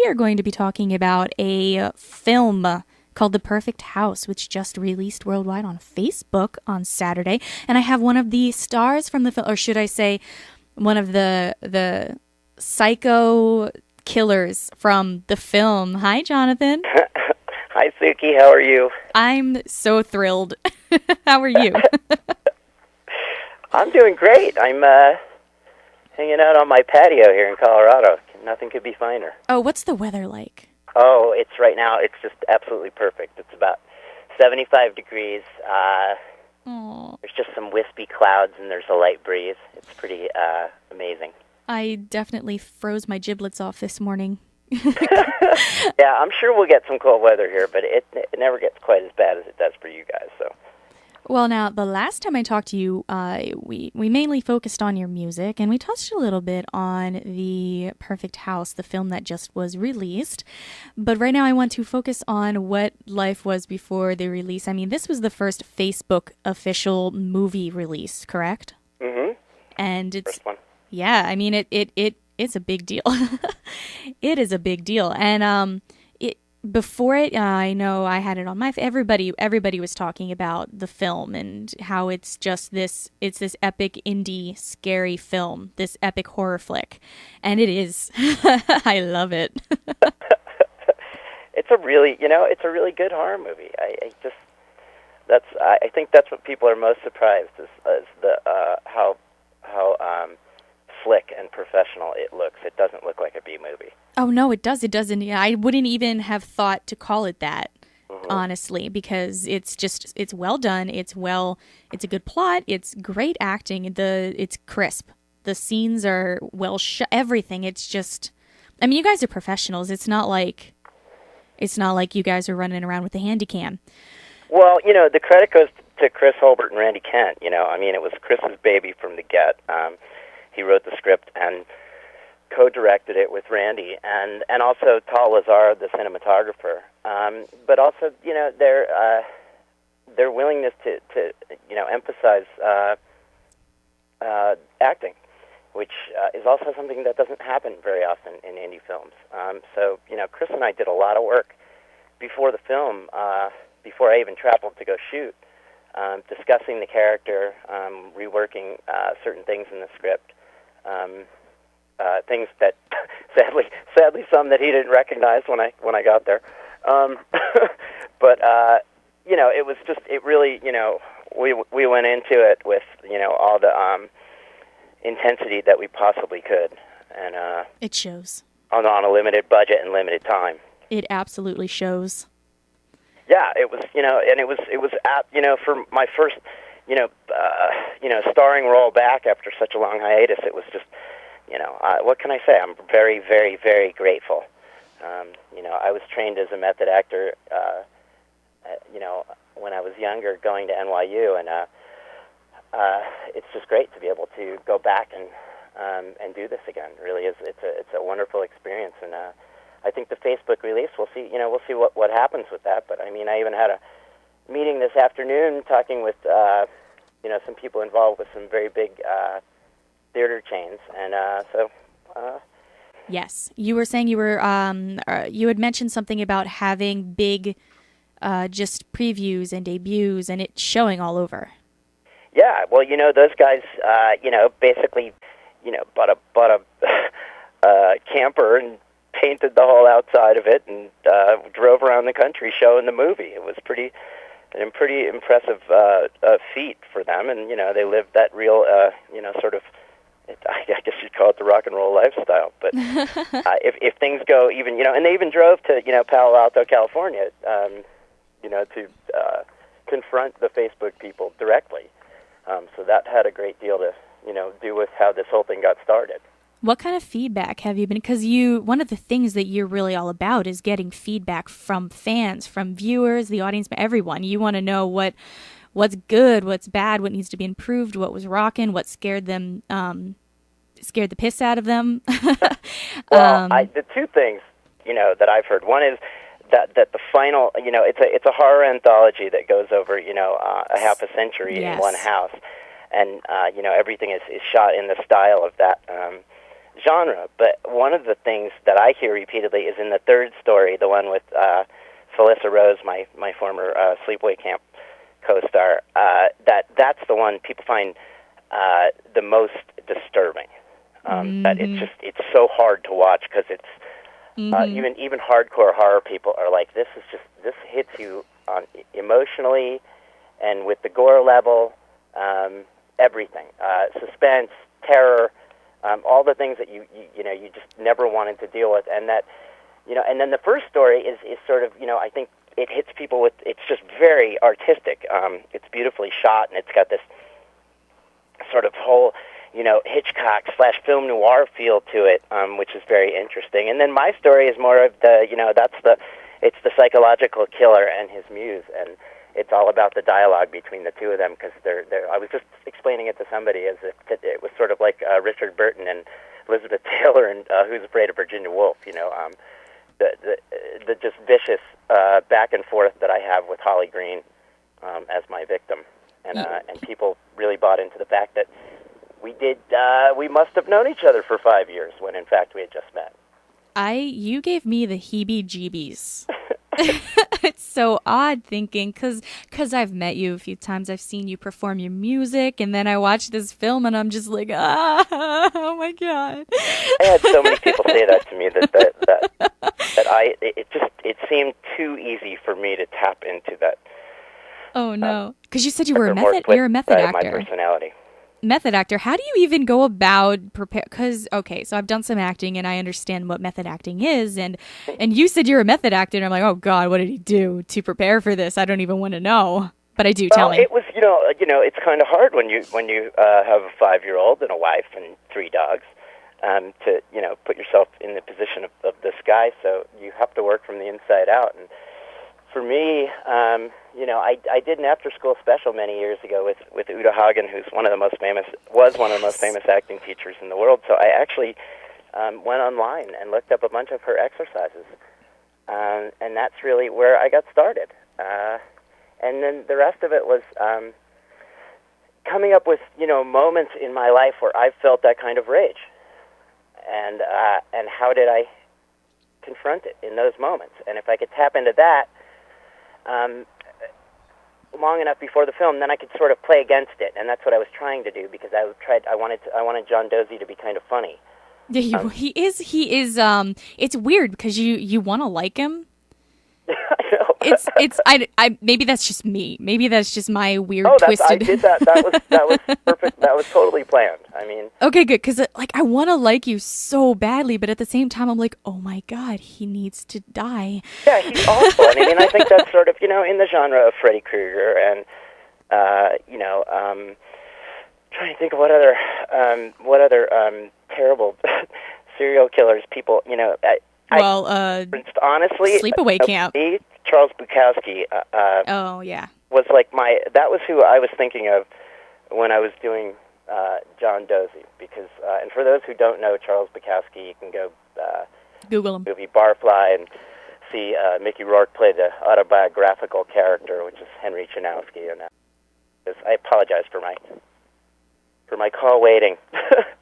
are going to be talking about a film called The Perfect House, which just released worldwide on Facebook on Saturday. And I have one of the stars from the film, or should I say, one of the psycho killers from the film. Hi, Jonathan. Hi, Suki. How are you? I'm so thrilled. How are you? I'm doing great. I'm hanging out on my patio here in Colorado. Nothing could be finer. Oh, what's the weather like? Oh, it's right now, it's just absolutely perfect. It's about 75 degrees. There's just some wispy clouds, and there's a light breeze. It's pretty amazing. I definitely froze my giblets off this morning. Yeah, I'm sure we'll get some cold weather here, but it never gets quite as bad as it does for you guys. So. Well, now, the last time I talked to you, we mainly focused on your music, and we touched a little bit on The Perfect House, the film that just was released. But right now I want to focus on what life was before the release. I mean, this was the first Facebook official movie release, correct? Mm-hmm. And it's... First one. Yeah, I mean, it's a big deal. It is a big deal. And before it, I know I had it on my... Everybody was talking about the film and how it's this epic indie scary film, this epic horror flick. And it is. I love it. It's a really good horror movie. I think that's what people are most surprised is the how slick and professional it looks. It doesn't look like a B movie. Oh no, it does. It doesn't. Yeah, I wouldn't even have thought to call it that, honestly, because it's well done. It's a good plot. It's great acting. It's crisp. The scenes are well shot. Everything. It's just, I mean, you guys are professionals. It's not like you guys are running around with a handy cam. Well, the credit goes to Chris Holbert and Randy Kent. I mean, it was Chris's baby from the get. He wrote the script and co-directed it with Randy, and also Tal Lazar, the cinematographer. But also, their willingness to emphasize acting, which is also something that doesn't happen very often in indie films. So, Chris and I did a lot of work before the film, before I even traveled to go shoot, discussing the character, reworking certain things in the script. Things that sadly some that he didn't recognize when I got there. But it really we went into it with all the intensity that we possibly could, and it shows on a limited budget and limited time. It absolutely shows. Yeah, it was and it was for my first starring role back after such a long hiatus. It was just. What can I say? I'm very, very, very grateful. I was trained as a method actor, when I was younger, going to NYU, and it's just great to be able to go back and do this again. It really is. It's a wonderful experience, and I think the Facebook release, we'll see what happens with that. But I mean, I even had a meeting this afternoon talking with some people involved with some very big. Theater chains, and yes, you were saying you had mentioned something about having big just previews and debuts and it showing all over. Yeah, well, those guys basically bought a camper and painted the whole outside of it and drove around the country showing the movie. It was a pretty impressive feat for them, and they lived that real sort of, I guess you'd call it the rock and roll lifestyle. But if things go even, and they even drove to, Palo Alto, California, to confront the Facebook people directly. So that had a great deal to, do with how this whole thing got started. What kind of feedback have you been? Because one of the things that you're really all about is getting feedback from fans, from viewers, the audience, everyone. You want to know what's good, what's bad, what needs to be improved, what was rocking, what scared them, scared the piss out of them. Well, the two things, that I've heard. One is that the final, it's a horror anthology that goes over, a half a century in one house, and everything is shot in the style of that genre. But one of the things that I hear repeatedly is in the third story, the one with Felissa Rose, my former Sleepaway Camp co-star. That's the one people find the most disturbing. That it's so hard to watch because it's even hardcore horror people are like, this hits you on emotionally and with the gore level, everything, suspense, terror, all the things that you just never wanted to deal with, and that and then the first story is sort of I think it hits people with, it's just very artistic. It's beautifully shot, and it's got this sort of whole Hitchcock / film noir feel to it, which is very interesting. And then my story is more of the it's the psychological killer and his muse, and it's all about the dialogue between the two of them, because they're I was just explaining it to somebody as if it was sort of like Richard Burton and Elizabeth Taylor and Who's Afraid of Virginia Woolf, the just vicious back and forth that I have with Holly Green as my victim, and people really bought into the fact that we must have known each other for 5 years when in fact we had just met. You gave me the heebie-jeebies. It's so odd thinking, because I've met you a few times. I've seen you perform your music, and then I watch this film, and I'm just like, oh my God. I had so many people say that to me that it seemed too easy for me to tap into that. Oh no, because you said you're a method actor. My personality. Method actor. How do you even go about prepare? Because so I've done some acting and I understand what method acting is, and you said you're a method actor, and I'm like, oh God, what did he do to prepare for this? I don't even want to know, but I do. Tell me. It was it's kind of hard when you have a 5-year-old and a wife and 3 dogs, to put yourself in the position of this guy. So you have to work from the inside out. And for me, I did an after-school special many years ago with Uta Hagen, who's one of the most famous acting teachers in the world. So I actually went online and looked up a bunch of her exercises, and that's really where I got started. And then the rest of it was coming up with moments in my life where I felt that kind of rage, and how did I confront it in those moments? And if I could tap into that long enough before the film, then I could sort of play against it, and that's what I was trying to do, because I wanted John Dozy to be kind of funny. Yeah, he is. It's weird because you want to like him. I know. I maybe that's just me. Maybe that's just my weird twisted. I did that. That was perfect. That was totally planned. I mean. Okay, good, because I want to like you so badly, but at the same time, I'm like, oh my God, he needs to die. Yeah, he's awful. I mean, I think that's sort of in the genre of Freddy Krueger, and trying to think of what other terrible serial killers people honestly, Sleepaway Camp. Me, Charles Bukowski. Oh yeah, was like that was who I was thinking of when I was doing John Dozy, because and for those who don't know Charles Bukowski, you can go Google him. Movie Barfly and see Mickey Rourke play the autobiographical character, which is Henry Chernowski. And I apologize for my call waiting,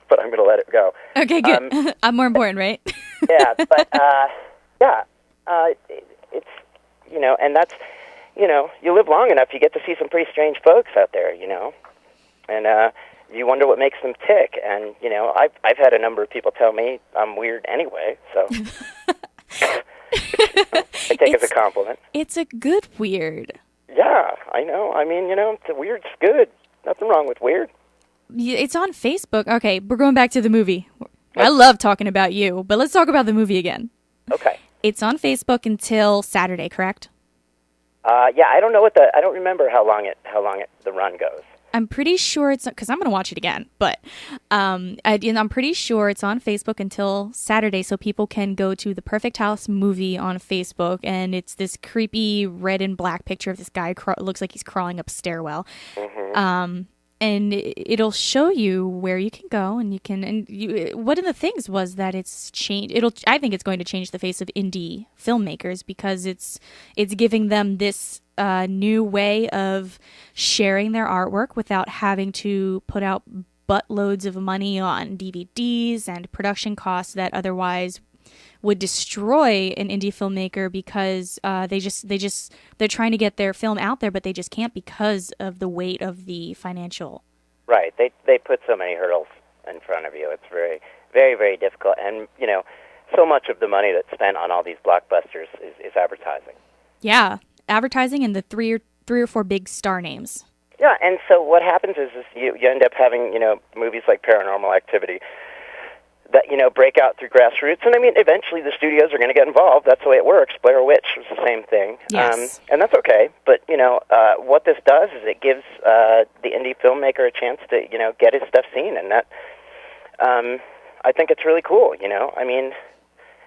but I'm going to let it go. Okay, good. I'm more important, right? Yeah, but it's and that's you live long enough, you get to see some pretty strange folks out there, and you wonder what makes them tick. And I've had a number of people tell me I'm weird anyway, so I take it as a compliment. It's a good weird. Yeah, I know. I mean, weird's good. Nothing wrong with weird. It's on Facebook. Okay, we're going back to the movie. I love talking about you, but let's talk about the movie again. Okay. It's on Facebook until Saturday, correct? Yeah, I don't know I don't remember how long the run goes. I'm pretty sure it's, because I'm going to watch it again, but I'm pretty sure it's on Facebook until Saturday, so people can go to the Perfect House movie on Facebook, and it's this creepy red and black picture of this guy looks like he's crawling up a stairwell. Mm-hmm. And it'll show you where you can go, and one of the things was that it's changed. I think it's going to change the face of indie filmmakers, because it's giving them this new way of sharing their artwork without having to put out buttloads of money on DVDs and production costs that otherwise would destroy an indie filmmaker because they're trying to get their film out there, but they just can't because of the weight of the financial. Right. They put so many hurdles in front of you. It's very, very, very difficult. And, so much of the money that's spent on all these blockbusters is advertising. Yeah, advertising and the three or four big star names. Yeah, and so what happens is you end up having, movies like Paranormal Activity that, break out through grassroots. And, I mean, eventually the studios are going to get involved. That's the way it works. Blair Witch was the same thing. Yes. And that's okay. But, what this does is it gives the indie filmmaker a chance to, get his stuff seen. And that, I think it's really cool, I mean,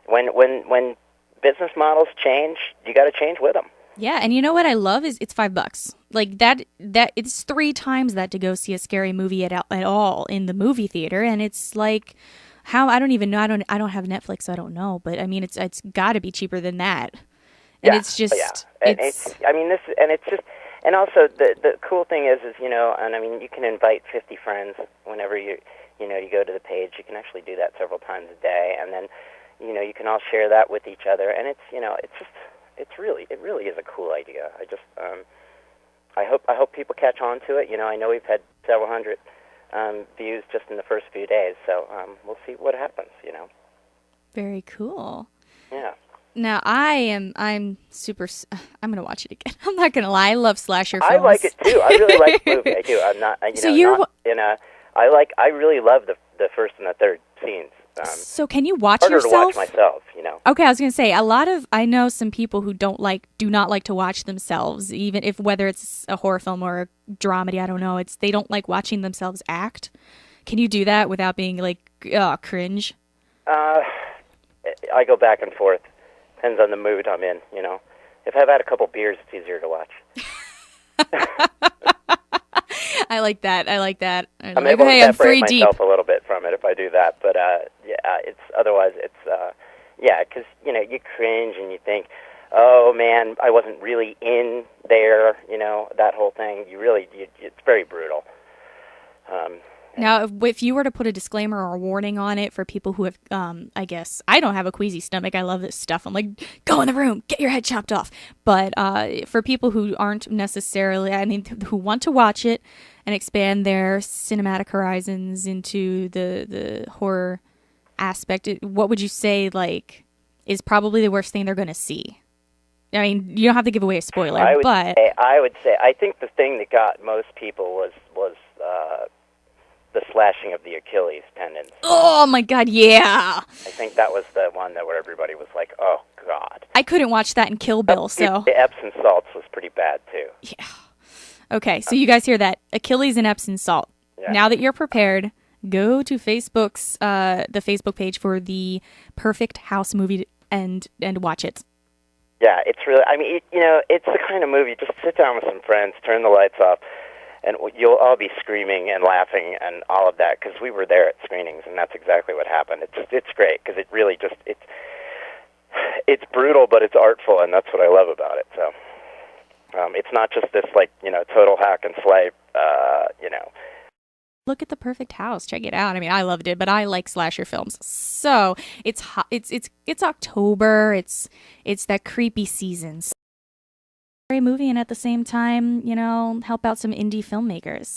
when business models change, you got to change with them. Yeah, and you know what I love is it's $5. Like that it's 3 times that to go see a scary movie at all in the movie theater, and it's like how I don't even know. I don't have Netflix, so I don't know, but I mean it's got to be cheaper than that. And it's just and and also the cool thing is and I mean you can invite 50 friends whenever you go to the page. You can actually do that several times a day, and then you can all share that with each other, and it really is a cool idea. I hope people catch on to it. I know we've had several hundred views just in the first few days, so we'll see what happens. Very cool. Yeah. Now I'm super. I'm gonna watch it again. I'm not gonna lie. I love slasher films. I like it too. I really like the movie. I do. I'm not. I really love the first and the third scenes. So can you watch harder yourself? Harder to watch myself, Okay, I was going to say, I know some people who do not like to watch themselves, even if whether it's a horror film or a dramedy, I don't know, they don't like watching themselves act. Can you do that without being like, cringe? I go back and forth. Depends on the mood I'm in, If I've had a couple beers, it's easier to watch. I like that. I'm able to separate myself a little bit from it if I do that, but it's otherwise it's because you cringe and you think, oh man, I wasn't really in there, that whole thing. It's very brutal. Now, if you were to put a disclaimer or a warning on it for people who have, I guess, I don't have a queasy stomach. I love this stuff. I'm like, go in the room, get your head chopped off. But for people who aren't necessarily, who want to watch it and expand their cinematic horizons into the horror aspect, what would you say, is probably the worst thing they're going to see? I mean, you don't have to give away a spoiler, I would say, I think the thing that got most people was the slashing of the Achilles tendons. Oh my God, yeah! I think that was the one where everybody was like, oh God. I couldn't watch that in Kill Bill, so... The Epsom salts was pretty bad, too. Yeah. Okay, so you guys hear that. Achilles and Epsom salt. Yeah. Now that you're prepared, go to Facebook's, the Facebook page for the Perfect House movie and watch it. Yeah, it's really... it's the kind of movie, just sit down with some friends, turn the lights off, and you'll all be screaming and laughing and all of that, because we were there at screenings, and that's exactly what happened. It's great, because it really it's brutal, but it's artful, and that's what I love about it. So it's not just this, total hack and slay, Look at The Perfect House. Check it out. I loved it, but I like slasher films. So it's hot. It's October. It's that creepy season. Movie and at the same time, help out some indie filmmakers.